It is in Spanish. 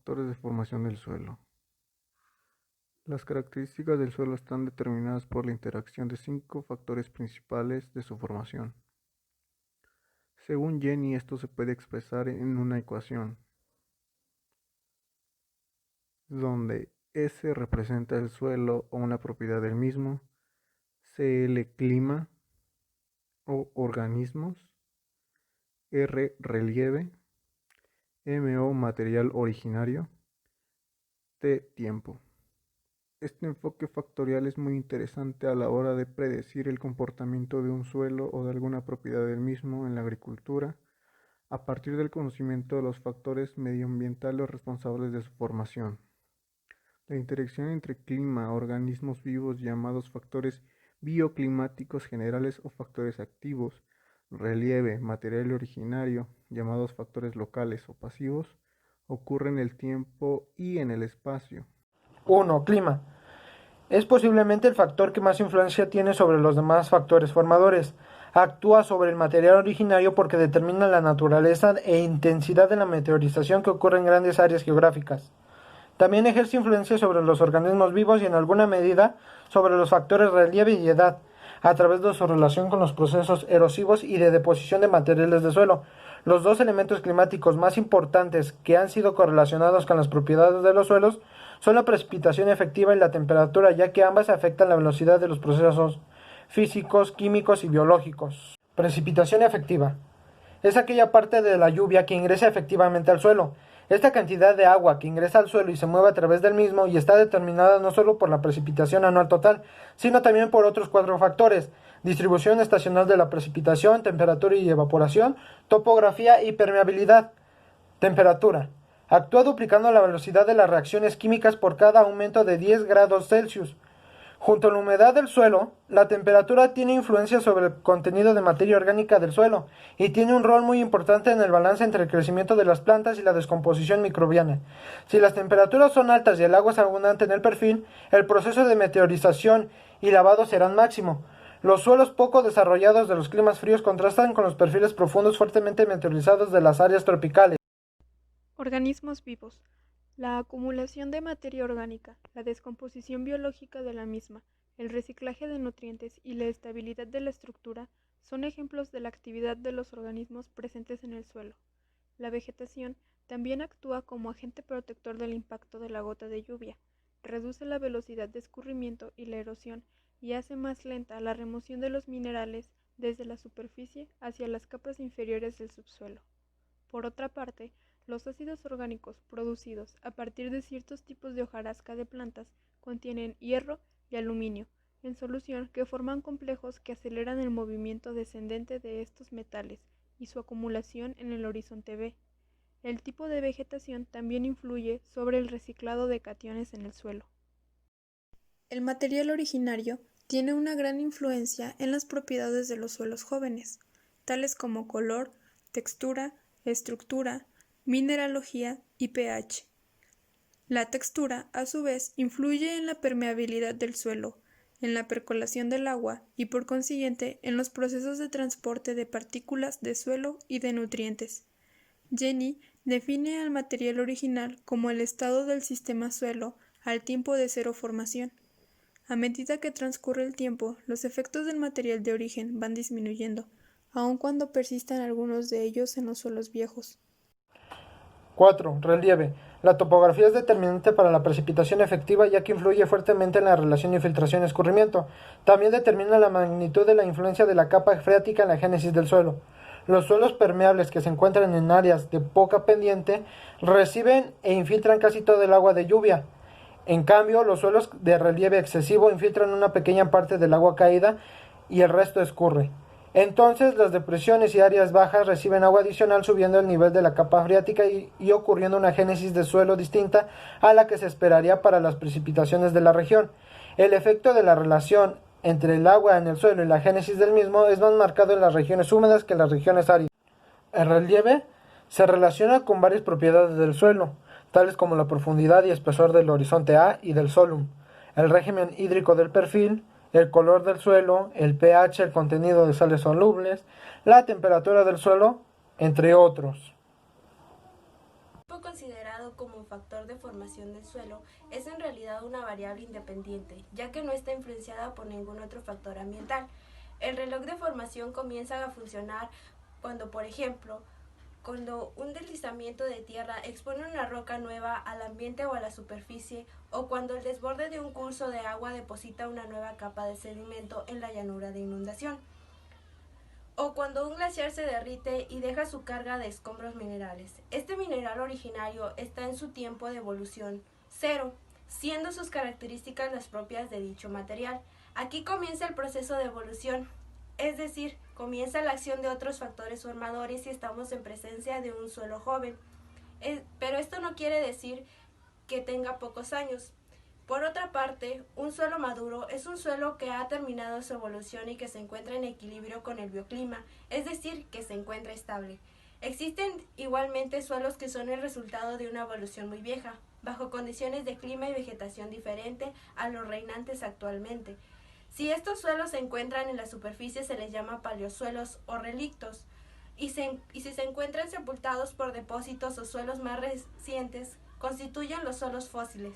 Factores de formación del suelo. Las características del suelo están determinadas por la interacción de 5 factores principales de su formación. Según Jenny, esto se puede expresar en una ecuación, donde S representa el suelo o una propiedad del mismo, CL clima o organismos, R relieve, MO material originario, T tiempo. Este enfoque factorial es muy interesante a la hora de predecir el comportamiento de un suelo o de alguna propiedad del mismo en la agricultura, a partir del conocimiento de los factores medioambientales responsables de su formación. La interacción entre clima, organismos vivos llamados factores bioclimáticos generales o factores activos, relieve, material originario, llamados factores locales o pasivos, ocurre en el tiempo y en el espacio. 1. Clima. Es posiblemente el factor que más influencia tiene sobre los demás factores formadores. Actúa sobre el material originario porque determina la naturaleza e intensidad de la meteorización que ocurre en grandes áreas geográficas. También ejerce influencia sobre los organismos vivos y en alguna medida sobre los factores relieve y edad, a través de su relación con los procesos erosivos y de deposición de materiales de suelo. Los dos elementos climáticos más importantes que han sido correlacionados con las propiedades de los suelos son la precipitación efectiva y la temperatura, ya que ambas afectan la velocidad de los procesos físicos, químicos y biológicos. Precipitación efectiva es aquella parte de la lluvia que ingresa efectivamente al suelo. Esta cantidad de agua que ingresa al suelo y se mueve a través del mismo y está determinada no solo por la precipitación anual total, sino también por otros 4 factores: distribución estacional de la precipitación, temperatura y evaporación, topografía y permeabilidad. Temperatura. Actúa duplicando la velocidad de las reacciones químicas por cada aumento de 10 grados Celsius. Junto a la humedad del suelo, la temperatura tiene influencia sobre el contenido de materia orgánica del suelo y tiene un rol muy importante en el balance entre el crecimiento de las plantas y la descomposición microbiana. Si las temperaturas son altas y el agua es abundante en el perfil, el proceso de meteorización y lavado serán máximo. Los suelos poco desarrollados de los climas fríos contrastan con los perfiles profundos fuertemente meteorizados de las áreas tropicales. Organismos vivos. La acumulación de materia orgánica, la descomposición biológica de la misma, el reciclaje de nutrientes y la estabilidad de la estructura son ejemplos de la actividad de los organismos presentes en el suelo. La vegetación también actúa como agente protector del impacto de la gota de lluvia, reduce la velocidad de escurrimiento y la erosión y hace más lenta la remoción de los minerales desde la superficie hacia las capas inferiores del subsuelo. Por otra parte, los ácidos orgánicos producidos a partir de ciertos tipos de hojarasca de plantas contienen hierro y aluminio en solución, que forman complejos que aceleran el movimiento descendente de estos metales y su acumulación en el horizonte B. El tipo de vegetación también influye sobre el reciclado de cationes en el suelo. El material originario tiene una gran influencia en las propiedades de los suelos jóvenes, tales como color, textura, estructura, mineralogía y pH. La textura, a su vez, influye en la permeabilidad del suelo, en la percolación del agua y, por consiguiente, en los procesos de transporte de partículas de suelo y de nutrientes. Jenny define al material original como el estado del sistema suelo al tiempo de cero formación. A medida que transcurre el tiempo, los efectos del material de origen van disminuyendo, aun cuando persistan algunos de ellos en los suelos viejos. 4. Relieve. La topografía es determinante para la precipitación efectiva, ya que influye fuertemente en la relación infiltración-escurrimiento. También determina la magnitud de la influencia de la capa freática en la génesis del suelo. Los suelos permeables que se encuentran en áreas de poca pendiente reciben e infiltran casi todo el agua de lluvia. En cambio, los suelos de relieve excesivo infiltran una pequeña parte del agua caída y el resto escurre. Entonces, las depresiones y áreas bajas reciben agua adicional, subiendo el nivel de la capa freática y ocurriendo una génesis de suelo distinta a la que se esperaría para las precipitaciones de la región. El efecto de la relación entre el agua en el suelo y la génesis del mismo es más marcado en las regiones húmedas que en las regiones áridas. El relieve se relaciona con varias propiedades del suelo, tales como la profundidad y espesor del horizonte A y del solum, el régimen hídrico del perfil, el color del suelo, el pH, el contenido de sales solubles, la temperatura del suelo, entre otros. considerado como un factor de formación del suelo es en realidad una variable independiente, ya que no está influenciada por ningún otro factor ambiental. El reloj de formación comienza a funcionar cuando, por ejemplo, cuando un deslizamiento de tierra expone una roca nueva al ambiente o a la superficie, o cuando el desborde de un curso de agua deposita una nueva capa de sedimento en la llanura de inundación, o cuando un glaciar se derrite y deja su carga de escombros minerales. Este mineral originario está en su tiempo de evolución cero, siendo sus características las propias de dicho material. Aquí comienza el proceso de evolución, es decir, comienza la acción de otros factores formadores y estamos en presencia de un suelo joven. Pero esto no quiere decir que tenga pocos años. Por otra parte, un suelo maduro es un suelo que ha terminado su evolución y que se encuentra en equilibrio con el bioclima, es decir, que se encuentra estable. Existen igualmente suelos que son el resultado de una evolución muy vieja, bajo condiciones de clima y vegetación diferente a los reinantes actualmente. Si estos suelos se encuentran en la superficie se les llama paleosuelos o relictos, y si se encuentran sepultados por depósitos o suelos más recientes, constituyen los suelos fósiles.